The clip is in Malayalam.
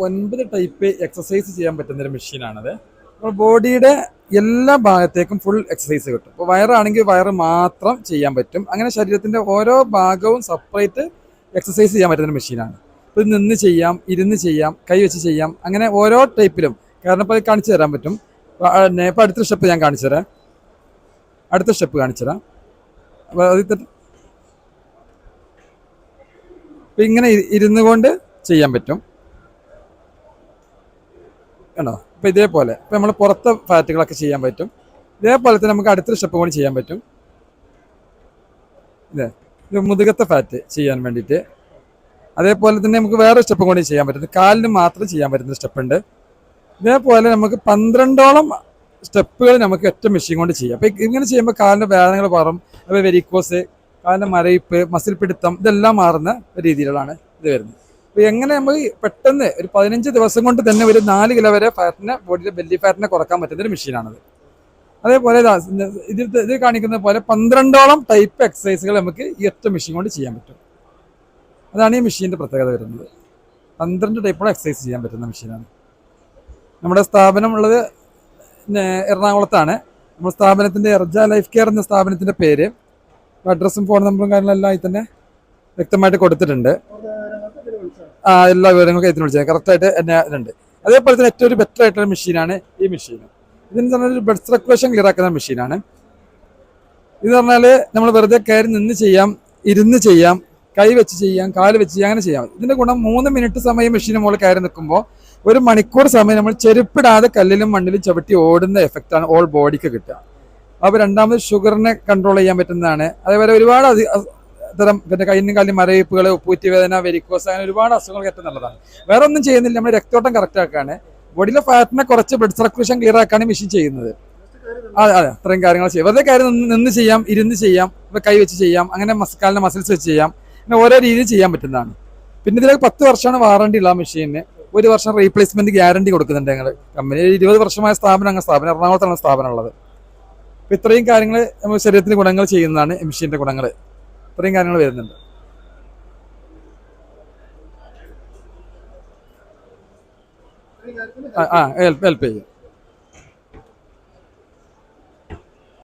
9 ടൈപ്പ് എക്സസൈസ് ചെയ്യാൻ പറ്റുന്ന ഒരു മെഷീനാണത്. നമ്മൾ ബോഡിയുടെ എല്ലാ ഭാഗത്തേക്കും ഫുൾ എക്സസൈസ് കിട്ടും. ഇപ്പോൾ വയറാണെങ്കിൽ വയറ് മാത്രം ചെയ്യാൻ പറ്റും. അങ്ങനെ ശരീരത്തിൻ്റെ ഓരോ ഭാഗവും സെപ്പറേറ്റ് എക്സസൈസ് ചെയ്യാൻ പറ്റുന്ന മെഷീനാണ്. ഇപ്പോൾ നിന്ന് ചെയ്യാം, ഇരുന്ന് ചെയ്യാം, കൈ വെച്ച് ചെയ്യാം, അങ്ങനെ ഓരോ ടൈപ്പിലും. കാരണം ഇപ്പോൾ കാണിച്ചു തരാൻ പറ്റും. ഇപ്പോൾ അടുത്ത സ്റ്റെപ്പ് ഞാൻ കാണിച്ചു തരാം. അടുത്ത സ്റ്റെപ്പ് കാണിച്ചു തരാം. അപ്പോൾ ഇപ്പം ഇങ്ങനെ ഇരുന്നു കൊണ്ട് ചെയ്യാൻ പറ്റും. കണ്ടോ? അപ്പോൾ ഇതേപോലെ ഇപ്പോൾ നമ്മൾ പുറത്തെ ഫാറ്റുകളൊക്കെ ചെയ്യാൻ പറ്റും. ഇതേപോലെ തന്നെ നമുക്ക് അടുത്തൊരു സ്റ്റെപ്പ് കൂടി ചെയ്യാൻ പറ്റും. ഇത് മുതുകത്തെ ഫാറ്റ് ചെയ്യാൻ വേണ്ടിയിട്ട്. അതേപോലെ തന്നെ നമുക്ക് വേറെ സ്റ്റെപ്പ് കൂടി ചെയ്യാൻ പറ്റും. കാലിന് മാത്രം ചെയ്യാൻ പറ്റുന്ന സ്റ്റെപ്പ് ഉണ്ട്. ഇതേപോലെ നമുക്ക് 12ഓളം സ്റ്റെപ്പുകൾ നമുക്ക് ഒറ്റ മെഷീൻ കൊണ്ട് ചെയ്യാം. അപ്പോൾ ഇങ്ങനെ ചെയ്യുമ്പോൾ കാലിൻ്റെ വേദനകൾ മാറും. അപ്പോൾ വെരിക്കോസ്, കാലിൻ്റെ മരയിപ്പ്, മസിൽ പിടുത്തം, ഇതെല്ലാം മാറുന്ന രീതിയിലാണ് ഇത് വരുന്നത്. അപ്പോൾ എങ്ങനെ നമുക്ക് പെട്ടെന്ന് ഒരു 15 ദിവസം കൊണ്ട് തന്നെ ഒരു 4 കിലോ വരെ ഫാറ്റിനെ, ബോഡിയിലെ ബെല്ലി ഫാറ്റിനെ കുറക്കാൻ പറ്റുന്ന ഒരു മെഷീനാണത്. അതേപോലെ ഇത് കാണിക്കുന്ന പോലെ 12ഓളം ടൈപ്പ് എക്സസൈസുകൾ നമുക്ക് ഈ ഒറ്റ മെഷീൻ കൊണ്ട് ചെയ്യാൻ പറ്റും. അതാണ് ഈ മെഷീൻ്റെ പ്രത്യേകത വരുന്നത്. 12 ടൈപ്പോളം എക്സസൈസ് ചെയ്യാൻ പറ്റുന്ന മെഷീനാണ്. നമ്മുടെ സ്ഥാപനം ഉള്ളത് എറണാകുളത്താണ്. നമ്മുടെ സ്ഥാപനത്തിൻ്റെ എർജ ലൈഫ് കെയർ എന്ന സ്ഥാപനത്തിൻ്റെ പേര്, അഡ്രസ്സും ഫോൺ നമ്പറും കാര്യങ്ങളെല്ലാം ആയി തന്നെ വ്യക്തമായിട്ട് കൊടുത്തിട്ടുണ്ട്. എല്ലാ വിവരങ്ങൾക്കും ഇതിന് വിളിച്ചത് കറക്റ്റായിട്ട് എന്നെ ഉണ്ട്. അതേപോലെ തന്നെ ഏറ്റവും ഒരു ബെറ്റർ ആയിട്ടുള്ള മെഷീനാണ് ഈ മെഷീൻ. ഇതിന് പറഞ്ഞാൽ ബ്ലഡ് സർക്കുലേഷൻ ക്ലിയർ ആക്കുന്ന മെഷീനാണ്. ഇത് പറഞ്ഞാൽ നമ്മൾ വെറുതെ കയറി നിന്ന് ചെയ്യാം, ഇരുന്ന് ചെയ്യാം, കൈ വെച്ച് ചെയ്യാം, കാല് വെച്ച് ചെയ്യാം, അങ്ങനെ ചെയ്യാം. ഇതിൻ്റെ ഗുണം 3 മിനിറ്റ് സമയം മെഷീന് മുകളിൽ കയറി നിൽക്കുമ്പോൾ 1 മണിക്കൂർ സമയം നമ്മൾ ചെരുപ്പിടാതെ കല്ലിലും മണ്ണിലും ചവിട്ടി ഓടുന്ന എഫക്റ്റാണ് ഓൾ ബോഡിക്ക് കിട്ടുക. അപ്പോൾ രണ്ടാമത് ഷുഗറിനെ കൺട്രോൾ ചെയ്യാൻ പറ്റുന്നതാണ്. അതേപോലെ ഒരുപാട് തരം പിന്നെ കയ്യിനും കാലിനും മരവിപ്പുകൾ, ഉപ്പൂറ്റുവേദന, വെരിക്കോസ്, അങ്ങനെ ഒരുപാട് അസുഖങ്ങൾ ഏറ്റവും നല്ലതാണ്. വേറെ ഒന്നും ചെയ്യുന്നില്ല, നമ്മുടെ രക്തോട്ടം കറക്റ്റ് ആക്കാണ്, ബോഡിയിലെ ഫാറ്റിനെ കുറച്ച് ബ്ലഡ് സർക്കുലേഷൻ ക്ലിയർ ആക്കാണ് മെഷീൻ ചെയ്യുന്നത്. അതെ, അത്രയും കാര്യങ്ങൾ ചെയ്യാം. വെറുതെ കാര്യം നിന്ന് ചെയ്യാം, ഇരുന്ന് ചെയ്യാം, കൈ വെച്ച് ചെയ്യാം, അങ്ങനെ കാലിൻ്റെ മസിൽസ് വെച്ച് ചെയ്യാം, അങ്ങനെ ഓരോ രീതിയിൽ ചെയ്യാൻ പറ്റുന്നതാണ്. പിന്നെ ഇതിലേക്ക് 10 വർഷമാണ് വാറണ്ടി ഉള്ള മെഷീന്. 1 വർഷം റീപ്ലേസ്മെന്റ് ഗ്യാരണ്ടി കൊടുക്കുന്നുണ്ട് ഞങ്ങൾ. കമ്പനി 20 വർഷമായ സ്ഥാപനം, എറണാകുളത്താണ് സ്ഥാപനം ഉള്ളത്. അപ്പം ഇത്രയും കാര്യങ്ങൾ നമ്മൾ ശരീരത്തിന് ഗുണങ്ങൾ ചെയ്യുന്നതാണ് മെഷീൻ്റെ ഗുണങ്ങൾ. ഇത്രയും കാര്യങ്ങൾ വരുന്നുണ്ട്. ഹെൽപ്പ് ചെയ്യും.